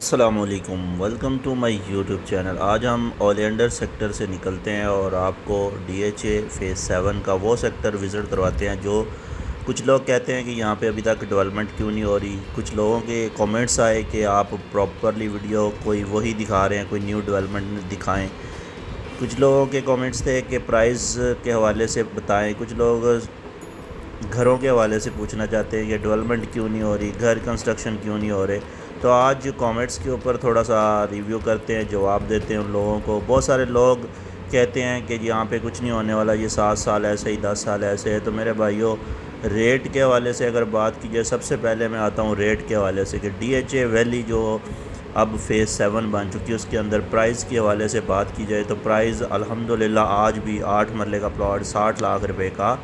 السلام علیکم، welcome to my YouTube channel. آج ہم اولینڈر سیکٹر سے نکلتے ہیں اور آپ کو ڈی ایچ اے فیز 7 کا وہ سیکٹر وزٹ کرواتے ہیں جو کچھ لوگ کہتے ہیں کہ یہاں پہ ابھی تک ڈیولپمنٹ کیوں نہیں ہو رہی۔ کچھ لوگوں کے کامنٹس آئے کہ آپ پراپرلی ویڈیو کوئی وہی دکھا رہے ہیں، کوئی نیو ڈیولپمنٹ دکھائیں۔ کچھ لوگوں کے کامنٹس تھے کہ پرائز کے حوالے سے بتائیں۔ کچھ لوگ گھروں کے حوالے سے پوچھنا چاہتے ہیں کہ ڈیولپمنٹ کیوں نہیں ہو رہی، گھر کنسٹرکشن کیوں نہیں ہو رہے۔ تو آج کامنٹس کے اوپر تھوڑا سا ریویو کرتے ہیں، جواب دیتے ہیں ان لوگوں کو۔ بہت سارے لوگ کہتے ہیں کہ یہاں پہ کچھ نہیں ہونے والا، یہ 7 سال ایسے ہی 10 سال ایسے ہے۔ تو میرے بھائیوں، ریٹ کے حوالے سے اگر بات کی جائے، سب سے پہلے میں آتا ہوں ریٹ کے حوالے سے کہ ڈی ایچ اے ویلی جو اب فیز 7 بن چکی ہے، اس کے اندر پرائز کے حوالے سے بات کی جائے تو پرائز الحمدللہ آج بھی 8 مرلے کا پلاٹ 60 لاکھ روپے کا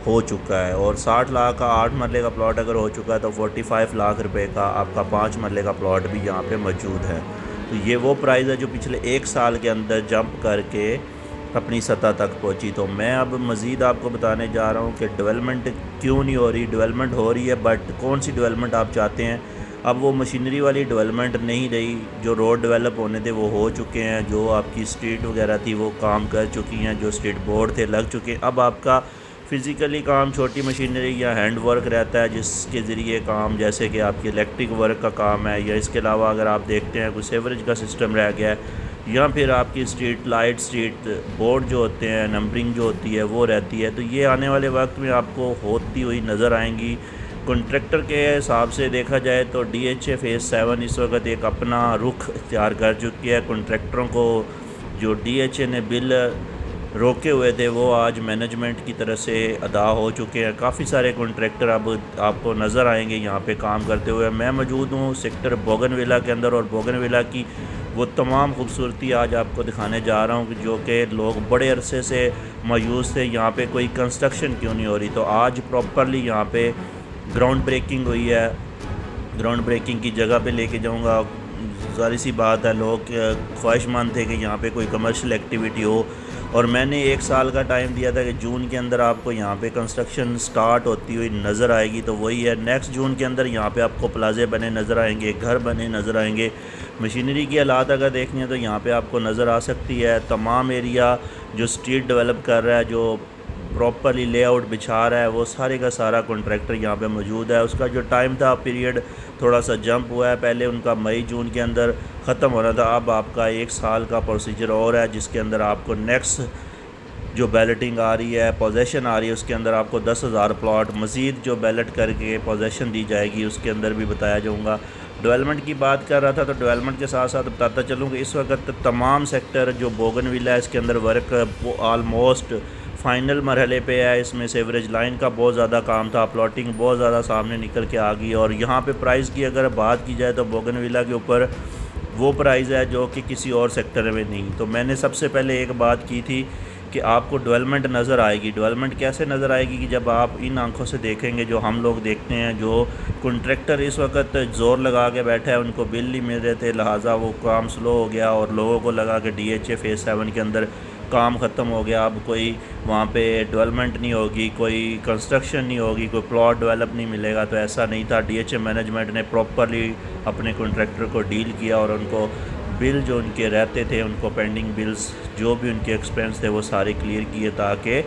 ہو چکا ہے، اور 60 لاکھ کا 8 مرلے کا پلاٹ اگر ہو چکا ہے تو 45 لاکھ روپے کا آپ کا 5 مرلے کا پلاٹ بھی یہاں پہ موجود ہے۔ تو یہ وہ پرائز ہے جو پچھلے 1 سال کے اندر جمپ کر کے اپنی سطح تک پہنچی۔ تو میں اب مزید آپ کو بتانے جا رہا ہوں کہ ڈیولپمنٹ کیوں نہیں ہو رہی۔ ڈیولپمنٹ ہو رہی ہے، بٹ کون سی ڈیولپمنٹ آپ چاہتے ہیں۔ اب وہ مشینری والی ڈیولپمنٹ نہیں رہی، جو روڈ ڈیولپ ہونے تھے وہ ہو چکے ہیں، جو آپ کی اسٹریٹ وغیرہ تھی وہ کام کر چکی ہیں، جو اسٹریٹ بورڈ تھے لگ چکے ہیں۔ اب آپ کا فزیکلی کام چھوٹی مشینری یا ہینڈ ورک رہتا ہے، جس کے ذریعے کام جیسے کہ آپ کی الیکٹرک ورک کا کام ہے، یا اس کے علاوہ اگر آپ دیکھتے ہیں کوئی سیوریج کا سسٹم رہ گیا ہے، یا پھر آپ کی اسٹریٹ لائٹ، اسٹریٹ بورڈ جو ہوتے ہیں، نمبرنگ جو ہوتی ہے وہ رہتی ہے۔ تو یہ آنے والے وقت میں آپ کو ہوتی ہوئی نظر آئیں گی۔ کنٹریکٹر کے حساب سے دیکھا جائے تو ڈی ایچ اے فیز 7 اس وقت ایک اپنا رخ اختیار کر چکی ہے۔ کنٹریکٹروں کو جو ڈی ایچ اے نے بل روکے ہوئے تھے وہ آج مینجمنٹ کی طرف سے ادا ہو چکے ہیں۔ کافی سارے کنٹریکٹر اب آپ کو نظر آئیں گے یہاں پہ کام کرتے ہوئے۔ میں موجود ہوں سیکٹر بوگن ویلا کے اندر، اور بوگن ویلا کی وہ تمام خوبصورتی آج آپ کو دکھانے جا رہا ہوں جو کہ لوگ بڑے عرصے سے مایوس تھے یہاں پہ کوئی کنسٹرکشن کیوں نہیں ہو رہی۔ تو آج پراپرلی یہاں پہ گراؤنڈ بریکنگ ہوئی ہے۔ گراؤنڈ بریکنگ کی جگہ پہ لے کے جاؤں گا۔ ظاہر سی بات ہے، لوگ خواہش مند تھے کہ یہاں پہ کوئی کمرشل ایکٹیویٹی ہو، اور میں نے 1 سال کا ٹائم دیا تھا کہ جون کے اندر آپ کو یہاں پہ کنسٹرکشن سٹارٹ ہوتی ہوئی نظر آئے گی۔ تو وہی ہے، نیکسٹ جون کے اندر یہاں پہ آپ کو پلازے بنے نظر آئیں گے، گھر بنے نظر آئیں گے۔ مشینری کی حالات اگر دیکھنی ہے تو یہاں پہ آپ کو نظر آ سکتی ہے۔ تمام ایریا جو اسٹریٹ ڈیولپ کر رہا ہے، جو پراپرلی لے آؤٹ بچھا رہا ہے، وہ سارے کا سارا کنٹریکٹر یہاں پہ موجود ہے۔ اس کا جو ٹائم تھا پیریڈ تھوڑا سا جمپ ہوا ہے، پہلے ان کا مئی جون کے اندر ختم ہونا تھا، اب آپ کا 1 سال کا پروسیجر اور ہے، جس کے اندر آپ کو نیکسٹ جو بیلٹنگ آ رہی ہے، پوزیشن آ رہی ہے، اس کے اندر آپ کو 10,000 پلاٹ مزید جو بیلٹ کر کے پوزیشن دی جائے گی، اس کے اندر بھی بتایا جاؤں گا۔ ڈیولپمنٹ کی بات کر رہا تھا تو ڈیولپمنٹ کے ساتھ ساتھ بتاتا چلوں کہ اس وقت تمام سیکٹر جو بوگن ویلا ہے اس کے اندر ورک آلموسٹ فائنل مرحلے پہ ہے۔ اس میں سیوریج لائن کا بہت زیادہ کام تھا، پلاٹنگ بہت زیادہ سامنے نکل کے آ گئی، اور یہاں پہ پرائز کی اگر بات کی جائے تو بوگن ویلا کے اوپر وہ پرائز ہے جو کہ کسی اور سیکٹر میں نہیں۔ تو میں نے سب سے پہلے ایک بات کی تھی کہ آپ کو ڈیولپمنٹ نظر آئے گی۔ ڈیولپمنٹ کیسے نظر آئے گی کہ جب آپ ان آنکھوں سے دیکھیں گے جو ہم لوگ دیکھتے ہیں، جو کنٹریکٹر اس وقت زور لگا کے بیٹھا ہے، ان کو بل نہیں مل رہے تھے، لہٰذا وہ کام سلو ہو گیا، اور لوگوں کو لگا کہ ڈی ایچ اے فیز 7 کے اندر کام ختم ہو گیا، اب کوئی وہاں پہ ڈیولپمنٹ نہیں ہوگی، کوئی کنسٹرکشن نہیں ہوگی، کوئی پلاٹ ڈیولپ نہیں ملے گا۔ تو ایسا نہیں تھا، ڈی ایچ اے مینجمنٹ نے پراپرلی اپنے کنٹریکٹر کو ڈیل کیا، اور ان کو بل جو ان کے رہتے تھے، ان کو پینڈنگ بلز جو بھی ان کے ایکسپینس تھے وہ سارے کلیئر کیے، تاکہ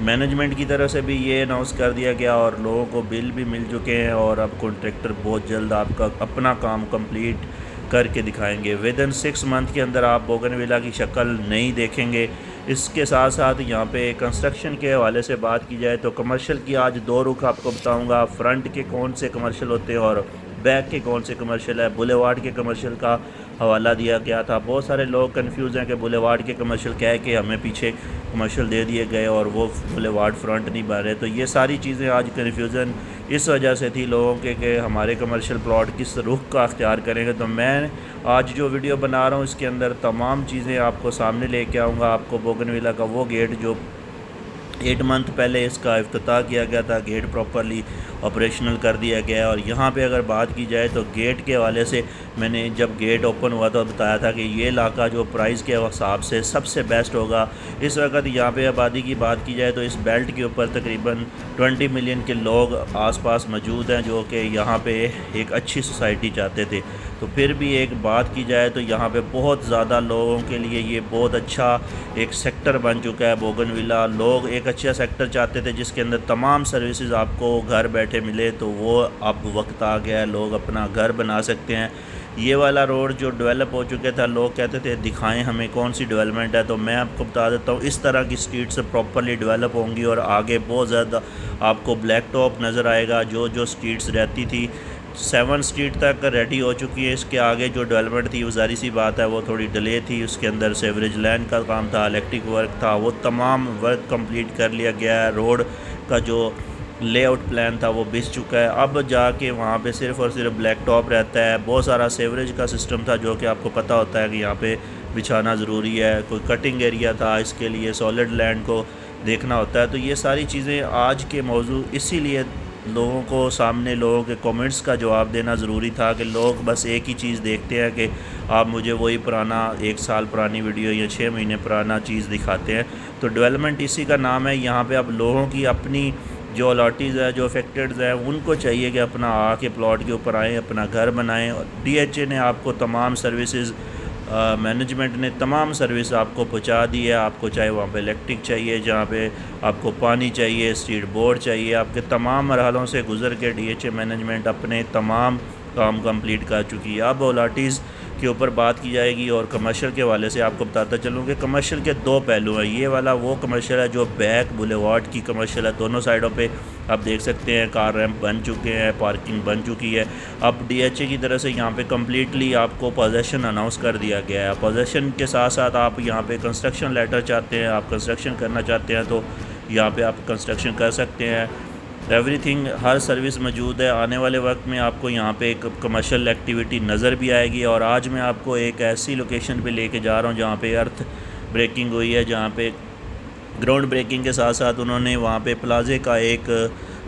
مینجمنٹ کی طرف سے بھی یہ اناؤنس کر دیا گیا اور لوگوں کو بل بھی مل چکے ہیں، اور اب کنٹریکٹر بہت جلد آپ کا اپنا کام کمپلیٹ کر کے دکھائیں گے۔ ودن 6 منتھ کے اندر آپ بوگن ویلا کی شکل نہیں دیکھیں گے۔ اس کے ساتھ ساتھ یہاں پہ کنسٹرکشن کے حوالے سے بات کی جائے تو کمرشل کی آج 2 رخ آپ کو بتاؤں گا، فرنٹ کے کون سے کمرشل ہوتے ہیں اور بیک کے کون سے کمرشل ہے۔ بولیوارڈ کے کمرشل کا حوالہ دیا گیا تھا، بہت سارے لوگ کنفیوز ہیں کہ بولیوارڈ کے کمرشل کہہ کے ہمیں پیچھے کمرشل دے دیے گئے اور وہ بولیوارڈ فرنٹ نہیں بن رہے۔ تو یہ ساری چیزیں آج کنفیوژن اس وجہ سے تھی لوگوں کے کہ ہمارے کمرشل پلاٹ کس رخ کا اختیار کریں گے۔ تو میں آج جو ویڈیو بنا رہا ہوں اس کے اندر تمام چیزیں آپ کو سامنے لے کے آؤں گا۔ آپ کو بوگن ویلا کا وہ گیٹ جو 8 منتھ پہلے اس کا افتتاح کیا گیا تھا، گیٹ پراپرلی آپریشنل کر دیا گیا ہے۔ اور یہاں پہ اگر بات کی جائے تو گیٹ کے حوالے سے میں نے جب گیٹ اوپن ہوا تو بتایا تھا کہ یہ علاقہ جو پرائز کے حساب سے سب سے بیسٹ ہوگا۔ اس وقت یہاں پہ آبادی کی بات کی جائے تو اس بیلٹ کے اوپر تقریباً 20 ملین کے لوگ آس پاس موجود ہیں، جو کہ یہاں پہ ایک اچھی سوسائٹی چاہتے تھے۔ تو پھر بھی ایک بات کی جائے تو یہاں پہ بہت زیادہ لوگوں کے لیے یہ بہت اچھا ایک سیکٹر بن چکا ہے بوگن ولا۔ لوگ ایک اچھا سیکٹر چاہتے تھے جس کے اندر تمام سروسز آپ کو گھر بیٹھے ملے، تو وہ اب وقت آ گیا ہے، لوگ اپنا گھر بنا سکتے ہیں۔ یہ والا روڈ جو ڈیولپ ہو چکے تھا، لوگ کہتے تھے دکھائیں ہمیں کون سی ڈیولپمنٹ ہے، تو میں آپ کو بتا دیتا ہوں اس طرح کی اسٹریٹ سے پراپرلی ڈیولپ ہوں گی، اور آگے بہت زیادہ آپ کو بلیک ٹاپ نظر آئے گا۔ جو اسٹریٹس رہتی تھی 7 اسٹریٹ تک ریڈی ہو چکی ہے، اس کے آگے جو ڈیولپمنٹ تھی وہ ظاہری سی بات ہے وہ تھوڑی ڈیلے تھی، اس کے اندر سیوریج لائن کا کام تھا، الیکٹرک ورک تھا، وہ تمام ورک کمپلیٹ کر لیا گیا ہے۔ روڈ کا جو لے آؤٹ پلان تھا وہ بچ چکا ہے، اب جا کے وہاں پہ صرف اور صرف بلیک ٹاپ رہتا ہے۔ بہت سارا سیوریج کا سسٹم تھا جو کہ آپ کو پتہ ہوتا ہے کہ یہاں پہ بچھانا ضروری ہے، کوئی کٹنگ ایریا تھا، اس کے لیے سالڈ لینڈ کو دیکھنا ہوتا ہے۔ تو یہ ساری چیزیں آج کے موضوع اسی لیے لوگوں کو سامنے لوگوں کے کومنٹس کا جواب دینا ضروری تھا کہ لوگ بس ایک ہی چیز دیکھتے ہیں کہ آپ مجھے وہی پرانا 1 سال پرانی ویڈیو یا 6 مہینے پرانا چیز دکھاتے ہیں۔ تو ڈیولپمنٹ اسی کا نام ہے۔ یہاں پہ اب لوگوں کی اپنی جو الاٹیز ہے، جو افیکٹڈز ہیں، ان کو چاہیے کہ اپنا آ کے پلاٹ کے اوپر آئیں، اپنا گھر بنائیں۔ ڈی ایچ اے نے آپ کو تمام سروسز، مینجمنٹ نے تمام سروس آپ کو پہنچا دی ہے۔ آپ کو چاہے وہاں پہ الیکٹرک چاہیے، جہاں پہ آپ کو پانی چاہیے، اسٹریٹ بورڈ چاہیے، آپ کے تمام مرحلوں سے گزر کے ڈی ایچ اے مینجمنٹ اپنے تمام کام کمپلیٹ کر چکی ہے۔ اب الاٹیز کے اوپر بات کی جائے گی، اور کمرشل کے حوالے سے آپ کو بتاتا چلوں کہ کمرشل کے 2 پہلو ہیں۔ یہ والا وہ کمرشل ہے جو بیک بولیوارڈ کی کمرشل ہے، دونوں سائڈوں پہ آپ دیکھ سکتے ہیں کار ریمپ بن چکے ہیں، پارکنگ بن چکی ہے۔ اب ڈی ایچ اے کی طرف سے یہاں پہ کمپلیٹلی آپ کو پوزیشن اناؤنس کر دیا گیا ہے۔ پوزیشن کے ساتھ ساتھ آپ یہاں پہ کنسٹرکشن لیٹر چاہتے ہیں، آپ کنسٹرکشن کرنا چاہتے ہیں تو یہاں پہ آپ کنسٹرکشن کر سکتے ہیں۔ ایوری تھنگ، ہر سروس موجود ہے۔ آنے والے وقت میں آپ کو یہاں پہ ایک کمرشل ایکٹیویٹی نظر بھی آئے گی، اور آج میں آپ کو ایک ایسی لوکیشن پہ لے کے جا رہا ہوں جہاں پہ ارتھ بریکنگ ہوئی ہے، جہاں پہ گراؤنڈ بریکنگ کے ساتھ ساتھ انہوں نے وہاں پہ پلازے کا ایک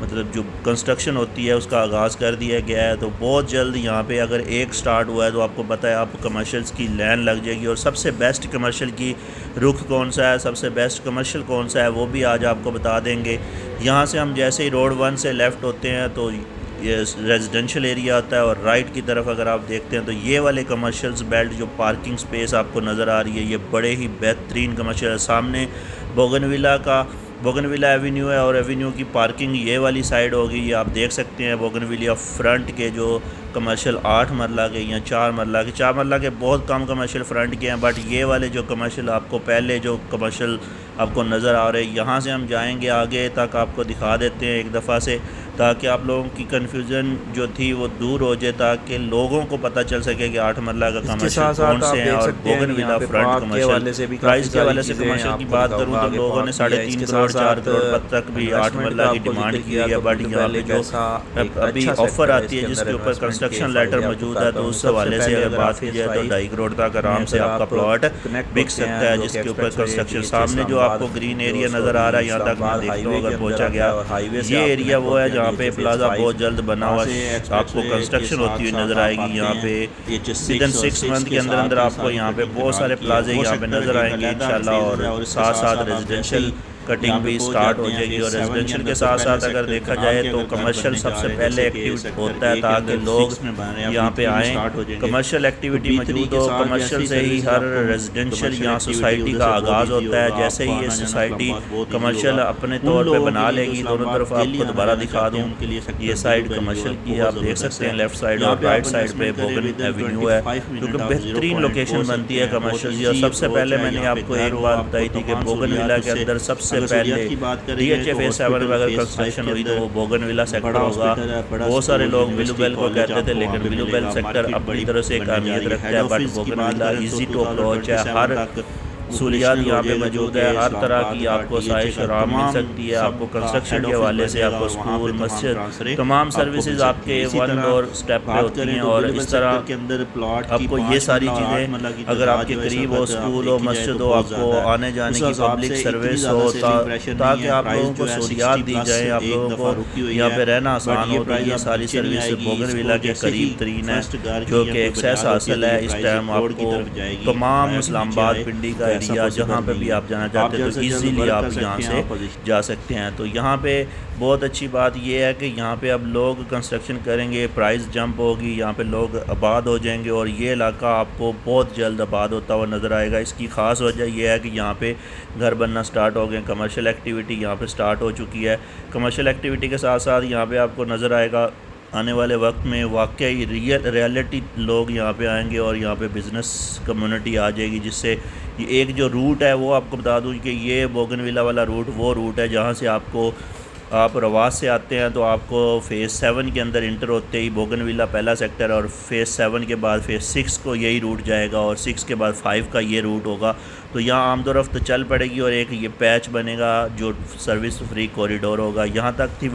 مطلب جو کنسٹرکشن ہوتی ہے اس کا آغاز کر دیا گیا ہے۔ تو بہت جلد یہاں پہ اگر ایک سٹارٹ ہوا ہے تو آپ کو پتہ ہے آپ کمرشلز کی لین لگ جائے گی، اور سب سے بیسٹ کمرشل کی رخ کون سا ہے، سب سے بیسٹ کمرشل کون سا ہے، وہ بھی آج آپ کو بتا دیں گے۔ یہاں سے ہم جیسے ہی روڈ 1 سے لیفٹ ہوتے ہیں تو یہ ریزیڈنشل ایریا ہوتا ہے، اور رائٹ کی طرف اگر آپ دیکھتے ہیں تو یہ والے کمرشلز بیلٹ جو پارکنگ سپیس آپ کو نظر آ رہی ہے، یہ بڑے ہی بہترین کمرشل ہے۔ سامنے بوگن ولا ایوینیو ہے، اور ایوینیو کی پارکنگ یہ والی سائیڈ ہوگی، یہ آپ دیکھ سکتے ہیں۔ بوگن ولا فرنٹ کے جو کمرشل 8 مرلہ کے یا 4 مرلہ کے بہت کم کمرشل فرنٹ کے ہیں، بٹ یہ والے جو کمرشل آپ کو پہلے جو کمرشل آپ کو نظر آ رہے ہیں، یہاں سے ہم جائیں گے آگے تک آپ کو دکھا دیتے ہیں ایک دفعہ سے، تاکہ آپ لوگوں کی کنفیوژن جو تھی وہ دور ہو جائے، تاکہ لوگوں کو پتہ چل سکے کہ 8 مرلہ کا کمرشل کون سے ہیں، اور بوگن ولا فرنٹ کمرشل پرائز کے حوالے سے کمرشل کی بات کروں تو لوگوں نے 3.5 کروڑ 4 کروڑ تک بھی 8 مرلہ کی ڈیمانڈ کی ہے، بٹ یہاں پہ جو ابھی آفر آتی ہے جس کے اوپر کنسٹرکشن لیٹر موجود ہے، تو اس حوالے سے اگر بات کی جائے تو 2.5 کروڑ تک آرام سے آپ کا پلاٹ بک سکتا ہے، جس کے اوپر کنسٹرکشن سامنے جو آپ کو گرین ایریا نظر آ رہا ہے، یہاں تک میں دیکھتا ہوں اگر پہنچا گیا، یہ ایریا وہ ہے جہاں پہ پلازا بہت جلد بنا ہوا آپ کو کنسٹرکشن ہوتی ہوئی نظر آئے گی۔ یہاں پہ ودن 6 منتھ کے اندر آپ کو یہاں پہ بہت سارے پلازے یہاں پہ نظر آئیں گے انشاءاللہ، اور ساتھ ساتھ ریزیڈنشل کٹنگ بھی سٹارٹ ہو جائے گی۔ اور ریزیڈنشل کے ساتھ ساتھ اگر دیکھا جائے تو کمرشل سب سے پہلے ایکٹیو ہوتا ہے تاکہ لوگ یہاں پہ آئیں، کمرشل ایکٹیویٹی موجود ہو۔ کمرشل سے ہی ہر ریزیڈنشل یہاں سوسائٹی کا آغاز ہوتا ہے۔ جیسے ہی یہ سوسائٹی کمرشل اپنے طور پہ بنا لے گی، دونوں طرف آپ کو دوبارہ دکھا دوں، یہ سائڈ کمرشل کی آپ دیکھ سکتے ہیں، لیفٹ سائڈ اور رائٹ سائڈ پہ بوگن ایوینیو ہے، کیونکہ بہترین لوکیشن بنتی ہے کمرشل کی۔ اور سب سے پہلے میں نے آپ کو ایک بات بتائی تھی کہ بوگن ولا کے اندر سب سے پہلے ڈی ایچ اے فیز 7 میں اگر کنسٹرکشن ہوئی تو وہ بوگن ولا سیکٹر ہوگا۔ بہت سارے لوگ ولو بیل کو کہتے تھے، لیکن ولو بیل سیکٹر اپنی طرف سے ایک اہمیت رکھتا ہے، بٹ بوگن ولا ایزی ٹو اپروچ ہے، ہر سہولیات یہاں پہ موجود ہے، ہر طرح کی آپ کو سائش فراہم مل سکتی ہے۔ آپ کو کنسٹرکشن کے حوالے سے آپ کو اسکول، مسجد، تمام سروسز آپ کے 1 ڈور سٹیپ پہ ہوتی ہیں، اور اس طرح آپ کو یہ ساری چیزیں اگر آپ کے قریب ہو، اسکول ہو، مسجد ہو، آپ کو آنے جانے کی پبلک سروس ہو، تاکہ آپ لوگوں کو سہولیات دی جائیں، آپ لوگوں کو یہاں پہ رہنا آسان ہو، تو یہ ساری سروس بوگن ولا کے قریب ترین ہے، جو کہ ایکسیس حاصل ہے اس ٹائم آپ کو تمام اسلام آباد، پنڈی کا ایریا جہاں پہ بھی آپ جانا چاہتے ہیں تو ایزیلی آپ یہاں سے جا سکتے ہیں۔ تو یہاں پہ بہت اچھی بات یہ ہے کہ یہاں پہ اب لوگ کنسٹرکشن کریں گے، پرائز جمپ ہوگی، یہاں پہ لوگ آباد ہو جائیں گے اور یہ علاقہ آپ کو بہت جلد آباد ہوتا ہوا نظر آئے گا۔ اس کی خاص وجہ یہ ہے کہ یہاں پہ گھر بننا سٹارٹ ہو گئے، کمرشل ایکٹیویٹی یہاں پہ سٹارٹ ہو چکی ہے۔ کمرشل ایکٹیویٹی کے ساتھ ساتھ یہاں پہ آپ کو نظر آئے گا آنے والے وقت میں واقعی ریئلٹی لوگ یہاں پہ آئیں گے اور یہاں پہ بزنس کمیونٹی آ جائے گی، جس سے ایک جو روٹ ہے وہ آپ کو بتا دوں کہ یہ بوگن ویلا والا روٹ وہ روٹ ہے جہاں سے آپ رواس سے آتے ہیں تو آپ کو فیز 7 کے اندر انٹر ہوتے ہی بوگن ویلا پہلا سیکٹر، اور فیز 7 کے بعد فیز 6 کو یہی روٹ جائے گا اور 6 کے بعد 5 کا یہ روٹ ہوگا۔ تو یہاں آمد و رفت چل پڑے گی اور ایک یہ پیچ بنے گا جو سروس فری کوریڈور ہوگا۔ یہاں تک تھی